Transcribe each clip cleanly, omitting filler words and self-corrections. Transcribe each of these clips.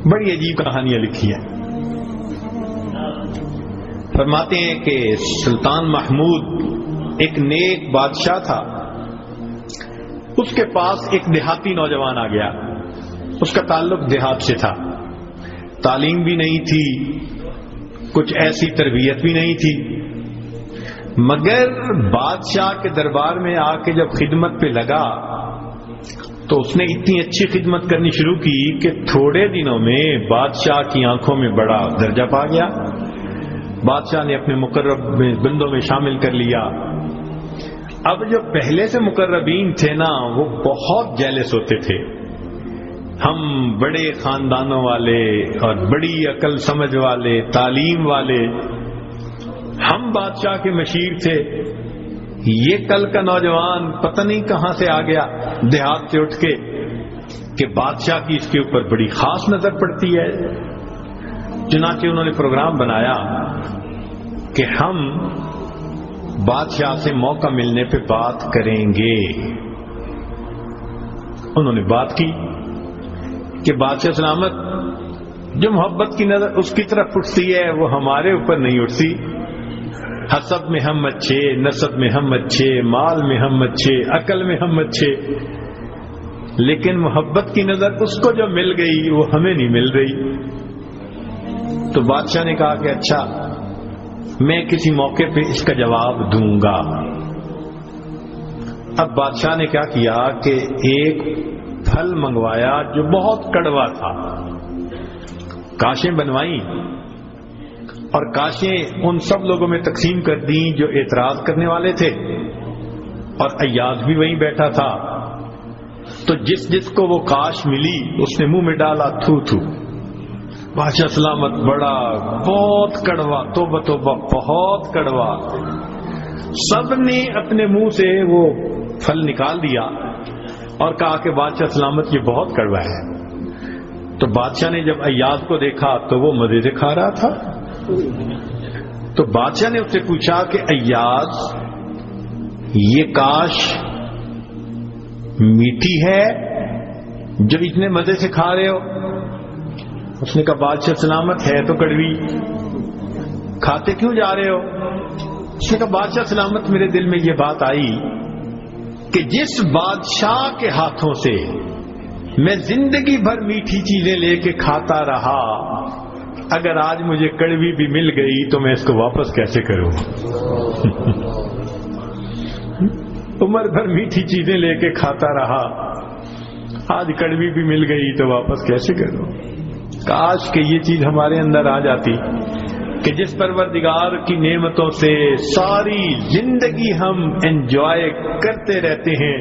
بڑی عجیب کہانیاں لکھی ہیں. فرماتے ہیں کہ سلطان محمود ایک نیک بادشاہ تھا. اس کے پاس ایک دیہاتی نوجوان آ گیا. اس کا تعلق دیہات سے تھا. تعلیم بھی نہیں تھی, کچھ ایسی تربیت بھی نہیں تھی, مگر بادشاہ کے دربار میں آ کے جب خدمت پہ لگا تو اس نے اتنی اچھی خدمت کرنی شروع کی کہ تھوڑے دنوں میں بادشاہ کی آنکھوں میں بڑا درجہ پا گیا. بادشاہ نے اپنے مقرب بندوں میں شامل کر لیا. اب جو پہلے سے مقربین تھے نا, وہ بہت جیلس ہوتے تھے. ہم بڑے خاندانوں والے اور بڑی عقل سمجھ والے, تعلیم والے, ہم بادشاہ کے مشیر تھے. یہ کل کا نوجوان پتہ نہیں کہاں سے آ گیا دیہات سے اٹھ کے کہ بادشاہ کی اس کے اوپر بڑی خاص نظر پڑتی ہے. چنانچہ انہوں نے پروگرام بنایا کہ ہم بادشاہ سے موقع ملنے پہ بات کریں گے. انہوں نے بات کی کہ بادشاہ سلامت, جو محبت کی نظر اس کی طرف اٹھتی ہے وہ ہمارے اوپر نہیں اٹھتی. حسب میں ہم اچھے, نسب میں ہم اچھے, مال میں ہم اچھے, عقل میں ہم اچھے, لیکن محبت کی نظر اس کو جو مل گئی وہ ہمیں نہیں مل رہی. تو بادشاہ نے کہا کہ اچھا, میں کسی موقع پہ اس کا جواب دوں گا. اب بادشاہ نے کیا کیا کہ ایک پھل منگوایا جو بہت کڑوا تھا. کاشیں بنوائیں اور کاشیں ان سب لوگوں میں تقسیم کر دیں جو اعتراض کرنے والے تھے, اور ایاز بھی وہیں بیٹھا تھا. تو جس جس کو وہ کاش ملی اس نے منہ میں ڈالا تھو تھو. بادشاہ سلامت بڑا بہت کڑوا, توبہ توبہ بہت کڑوا. سب نے اپنے منہ سے وہ پھل نکال دیا اور کہا کہ بادشاہ سلامت یہ بہت کڑوا ہے. تو بادشاہ نے جب ایاز کو دیکھا تو وہ مزے سے کھا رہا تھا. تو بادشاہ نے اس سے پوچھا کہ ایاز, یہ کاش میٹھی ہے جو اتنے مزے سے کھا رہے ہو؟ اس نے کہا بادشاہ سلامت ہے تو کڑوی, کھاتے کیوں جا رہے ہو؟ اس نے کہا بادشاہ سلامت میرے دل میں یہ بات آئی کہ جس بادشاہ کے ہاتھوں سے میں زندگی بھر میٹھی چیزیں لے کے کھاتا رہا, اگر آج مجھے کڑوی بھی مل گئی تو میں اس کو واپس کیسے کروں؟ عمر بھر میٹھی چیزیں لے کے کھاتا رہا, آج کڑوی بھی مل گئی تو واپس کیسے کروں؟ کاش کہ یہ چیز ہمارے اندر آ جاتی کہ جس پروردگار کی نعمتوں سے ساری زندگی ہم انجوائے کرتے رہتے ہیں,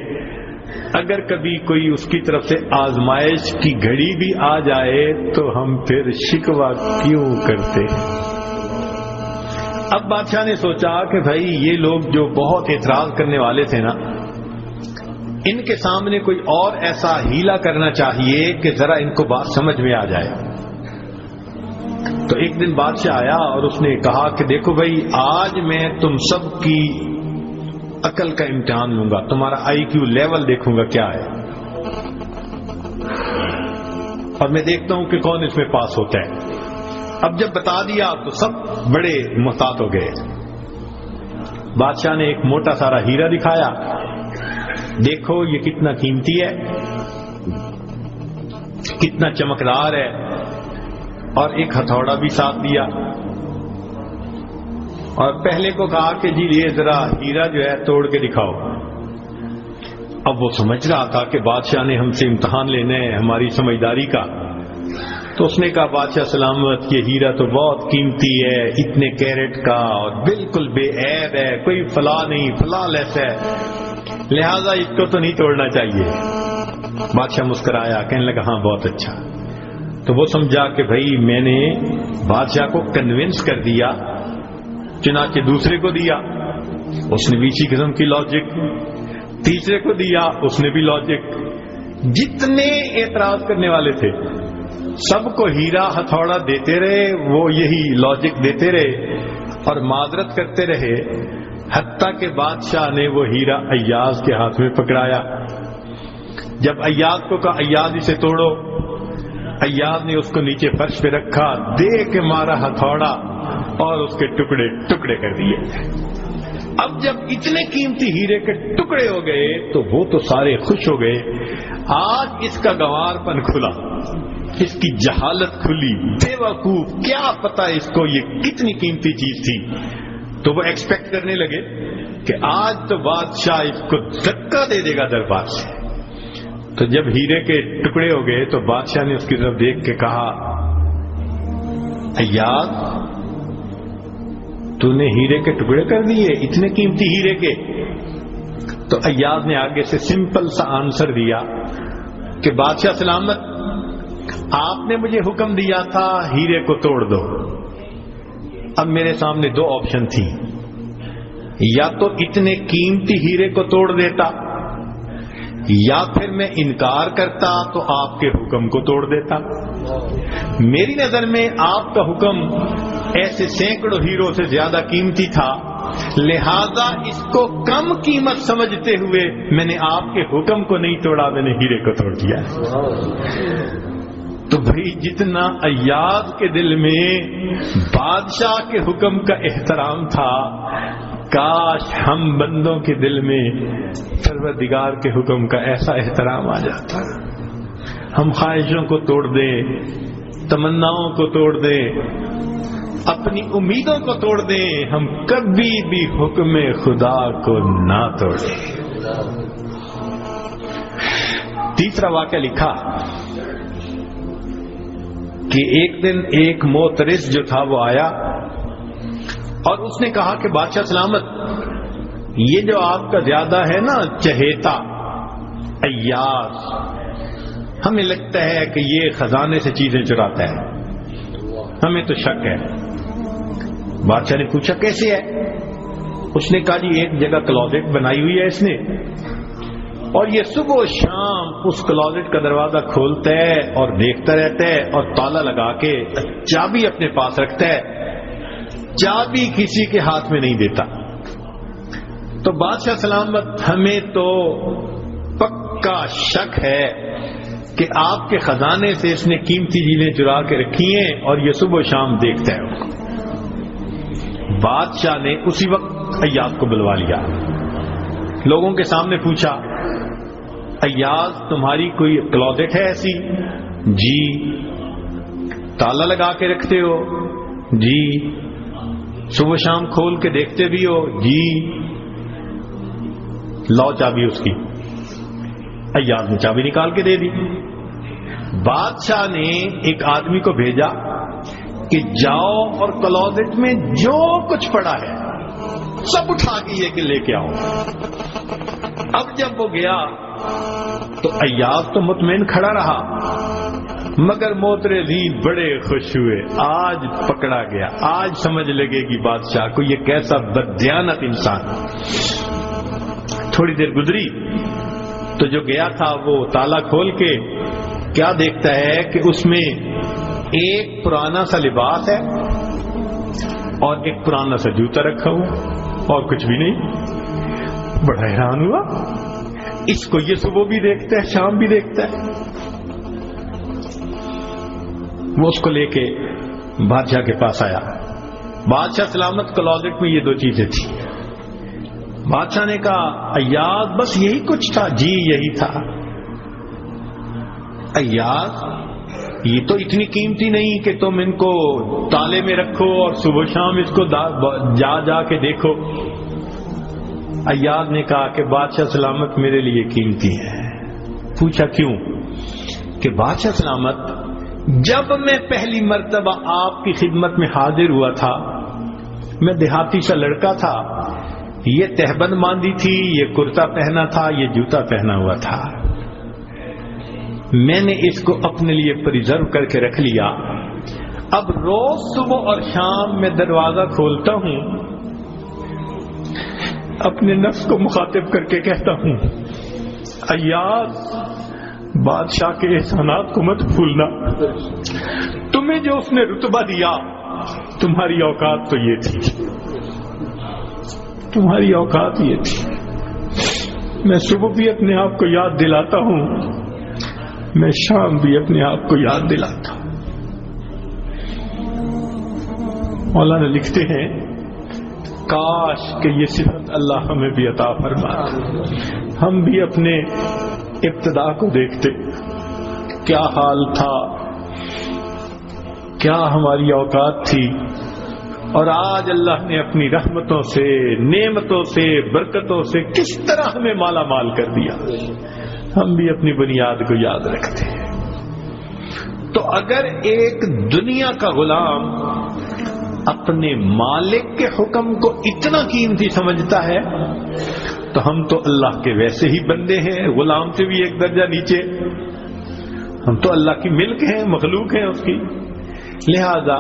اگر کبھی کوئی اس کی طرف سے آزمائش کی گھڑی بھی آ جائے تو ہم پھر شکوہ کیوں کرتے ہیں؟ اب بادشاہ نے سوچا کہ بھائی یہ لوگ جو بہت اعتراض کرنے والے تھے نا, ان کے سامنے کوئی اور ایسا ہیلا کرنا چاہیے کہ ذرا ان کو بات سمجھ میں آ جائے. تو ایک دن بادشاہ آیا اور اس نے کہا کہ دیکھو بھائی, آج میں تم سب کی عقل کا امتحان لوں گا, تمہارا آئی کیو لیول دیکھوں گا کیا ہے, اور میں دیکھتا ہوں کہ کون اس میں پاس ہوتا ہے. اب جب بتا دیا تو سب بڑے محتاط ہو گئے. بادشاہ نے ایک موٹا سارا ہیرا دکھایا, دیکھو یہ کتنا قیمتی ہے, کتنا چمکدار ہے, اور ایک ہتھوڑا بھی ساتھ دیا, اور پہلے کو کہا کہ جی یہ ذرا ہیرا جو ہے توڑ کے دکھاؤ. اب وہ سمجھ رہا تھا کہ بادشاہ نے ہم سے امتحان لینا ہے ہماری سمجھداری کا. تو اس نے کہا بادشاہ سلامت یہ ہیرا تو بہت قیمتی ہے, اتنے کیرٹ کا, اور بالکل بے عیب ہے, کوئی فلاں نہیں, فلاں لیس ہے, لہذا اس کو تو نہیں توڑنا چاہیے. بادشاہ مسکرایا, کہنے لگا ہاں بہت اچھا. تو وہ سمجھا کہ بھائی میں نے بادشاہ کو کنونس کر دیا, چنانچہ دوسرے کو دیا, اس نے بھی اسی قسم کی لاجک, تیسرے کو دیا, اس نے بھی لاجک. جتنے اعتراض کرنے والے تھے سب کو ہیرا ہتھوڑا دیتے رہے, وہ یہی لاجک دیتے رہے اور معذرت کرتے رہے, حتیٰ کہ بادشاہ نے وہ ہیرا ایاز کے ہاتھ میں پکڑایا. جب ایاز کو کہا ایاز اسے توڑو, ایاز نے اس کو نیچے فرش پہ رکھا، دے کے مارا ہتھوڑا اور اس کے ٹکڑے ٹکڑے کر دیے۔ اب جب اتنے قیمتی ہیرے کے ٹکڑے ہو گئے تو وہ تو سارے خوش ہو گئے، آج اس کا گنوار پن کھلا، اس کی جہالت کھلی، بے وقوف، کیا پتا اس کو یہ کتنی قیمتی چیز تھی۔ تو وہ ایکسپیکٹ کرنے لگے کہ آج تو بادشاہ اس کو دھکا دے دے گا دربار سے۔ تو جب ہیرے کے ٹکڑے ہو گئے تو بادشاہ نے اس کی طرف دیکھ کے کہا، ایاز تو نے ہیرے کے ٹکڑے کر دیے، اتنے قیمتی ہیرے کے؟ تو ایاز نے آگے سے سمپل سا آنسر دیا کہ بادشاہ سلامت، آپ نے مجھے حکم دیا تھا ہیرے کو توڑ دو۔ اب میرے سامنے دو آپشن تھی، یا تو اتنے قیمتی ہیرے کو توڑ دیتا، یا پھر میں انکار کرتا تو آپ کے حکم کو توڑ دیتا۔ میری نظر میں آپ کا حکم ایسے سینکڑوں ہیروں سے زیادہ قیمتی تھا، لہذا اس کو کم قیمت سمجھتے ہوئے میں نے آپ کے حکم کو نہیں توڑا، میں نے ہیرے کو توڑ دیا۔ تو بھئی جتنا ایاز کے دل میں بادشاہ کے حکم کا احترام تھا، کاش ہم بندوں کے دل میں پروردگار کے حکم کا ایسا احترام آ جاتا۔ ہم خواہشوں کو توڑ دیں، تمناؤں کو توڑ دیں، اپنی امیدوں کو توڑ دیں، ہم کبھی بھی حکم خدا کو نہ توڑیں۔ تیسرا واقعہ لکھا کہ ایک دن ایک موترس جو تھا وہ آیا اور اس نے کہا کہ بادشاہ سلامت، یہ جو آپ کا زیادہ ہے نا چہیتا ایاز، ہمیں لگتا ہے کہ یہ خزانے سے چیزیں چراتا ہے، ہمیں تو شک ہے۔ بادشاہ نے پوچھا کیسے ہے؟ اس نے کہا جی ایک جگہ کلوزٹ بنائی ہوئی ہے اس نے، اور یہ صبح و شام اس کلوزٹ کا دروازہ کھولتا ہے اور دیکھتا رہتا ہے اور تالا لگا کے چابی اپنے پاس رکھتا ہے، چابی کسی کے ہاتھ میں نہیں دیتا۔ تو بادشاہ سلامت ہمیں تو پکا شک ہے کہ آپ کے خزانے سے اس نے قیمتی چیزیں چرا کے رکھی ہیں اور یہ صبح و شام دیکھتا ہے۔ بادشاہ نے اسی وقت ایاز کو بلوا لیا، لوگوں کے سامنے پوچھا، ایاز تمہاری کوئی کلوزٹ ہے ایسی؟ جی۔ تالا لگا کے رکھتے ہو؟ جی۔ صبح شام کھول کے دیکھتے بھی ہو؟ جی۔ لاؤ چابی اس کی۔ ایاز نے چابی نکال کے دے دی۔ بادشاہ نے ایک آدمی کو بھیجا کہ جاؤ اور کلوزٹ میں جو کچھ پڑا ہے سب اٹھا کے یہ کہ لے کے آؤ۔ اب جب وہ گیا تو ایاز تو مطمئن کھڑا رہا، مگر موترزین بڑے خوش ہوئے، آج پکڑا گیا، آج سمجھ لگے گی بادشاہ کو یہ کیسا بددیانت انسان۔ تھوڑی دیر گزری تو جو گیا تھا وہ تالا کھول کے کیا دیکھتا ہے کہ اس میں ایک پرانا سا لباس ہے اور ایک پرانا سا جوتا رکھا ہوا اور کچھ بھی نہیں۔ بڑا حیران ہوا، اس کو یہ صبح بھی دیکھتا ہے شام بھی دیکھتا ہے۔ وہ اس کو لے کے بادشاہ کے پاس آیا۔ بادشاہ سلامت کلوزٹ میں یہ دو چیزیں تھیں۔ بادشاہ نے کہا ایاز بس یہی کچھ تھا؟ جی یہی تھا۔ ایاز یہ تو اتنی قیمتی نہیں کہ تم ان کو تالے میں رکھو اور صبح شام اس کو جا کے دیکھو۔ ایاز نے کہا کہ بادشاہ سلامت میرے لیے قیمتی ہے۔ پوچھا کیوں؟ کہ بادشاہ سلامت جب میں پہلی مرتبہ آپ کی خدمت میں حاضر ہوا تھا، میں دیہاتی سا لڑکا تھا، یہ تہبند باندھی تھی، یہ کرتا پہنا تھا، یہ جوتا پہنا ہوا تھا، میں نے اس کو اپنے لیے پریزرو کر کے رکھ لیا۔ اب روز صبح اور شام میں دروازہ کھولتا ہوں، اپنے نفس کو مخاطب کر کے کہتا ہوں ایاز بادشاہ کے احسانات کو مت بھولنا، تمہیں جو اس نے رتبہ دیا تمہاری اوقات تو یہ تھی، تمہاری اوقات یہ تھی۔ میں صبح بھی اپنے آپ کو یاد دلاتا ہوں میں شام بھی اپنے آپ کو یاد دلاتا ہوں۔ مولانا لکھتے ہیں کاش کہ یہ صفت اللہ ہمیں بھی عطا فرمائے، ہم بھی اپنے ابتدا کو دیکھتے، کیا حال تھا، کیا ہماری اوقات تھی، اور آج اللہ نے اپنی رحمتوں سے، نعمتوں سے، برکتوں سے کس طرح ہمیں مالا مال کر دیا۔ ہم بھی اپنی بنیاد کو یاد رکھتے ہیں۔ تو اگر ایک دنیا کا غلام اپنے مالک کے حکم کو اتنا قیمتی سمجھتا ہے تو ہم تو اللہ کے ویسے ہی بندے ہیں، غلام سے بھی ایک درجہ نیچے، ہم تو اللہ کی ملک ہیں، مخلوق ہیں اس کی۔ لہذا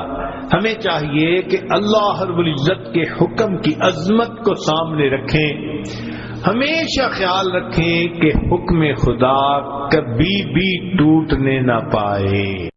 ہمیں چاہیے کہ اللہ رب العزت کے حکم کی عظمت کو سامنے رکھیں، ہمیشہ خیال رکھیں کہ حکم خدا کبھی بھی ٹوٹنے نہ پائے۔